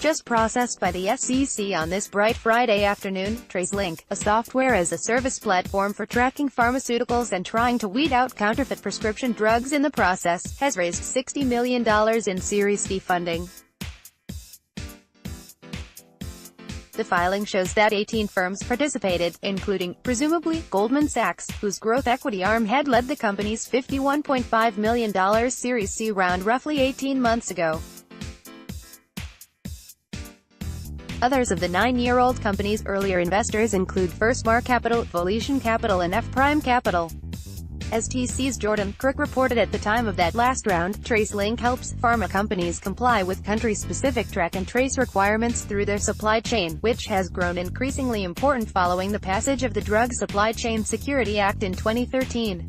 just processed by the SEC on this bright Friday afternoon. TraceLink, a software-as-a-service platform for tracking pharmaceuticals and trying to weed out counterfeit prescription drugs in the process, has raised $60 million in Series D funding. The filing shows that 18 firms participated, including, presumably, Goldman Sachs, whose growth equity arm had led the company's $51.5 million Series C round roughly 18 months ago. Others of the 9-year-old company's earlier investors include FirstMark Capital, Volition Capital and F-Prime Capital. As TC's Jordan Crook reported at the time of that last round, TraceLink helps pharma companies comply with country-specific track and trace requirements through their supply chain, which has grown increasingly important following the passage of the Drug Supply Chain Security Act in 2013.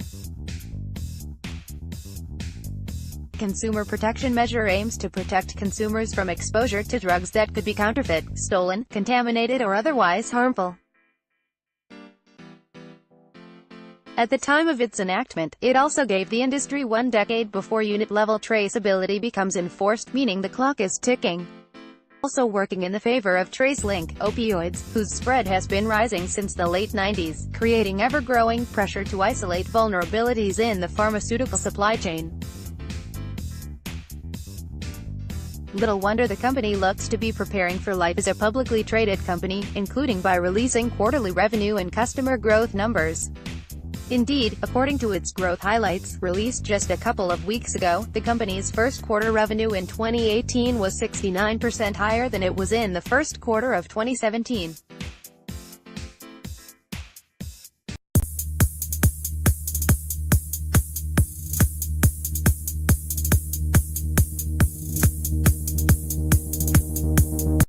The consumer protection measure aims to protect consumers from exposure to drugs that could be counterfeit, stolen, contaminated or otherwise harmful. At the time of its enactment, it also gave the industry 1 decade before unit-level traceability becomes enforced, meaning the clock is ticking. Also working in the favor of TraceLink, opioids, whose spread has been rising since the late 90s, creating ever-growing pressure to isolate vulnerabilities in the pharmaceutical supply chain. Little wonder the company looks to be preparing for life as a publicly traded company, including by releasing quarterly revenue and customer growth numbers. Indeed, according to its growth highlights, released just a couple of weeks ago, the company's first quarter revenue in 2018 was 69% higher than it was in the first quarter of 2017.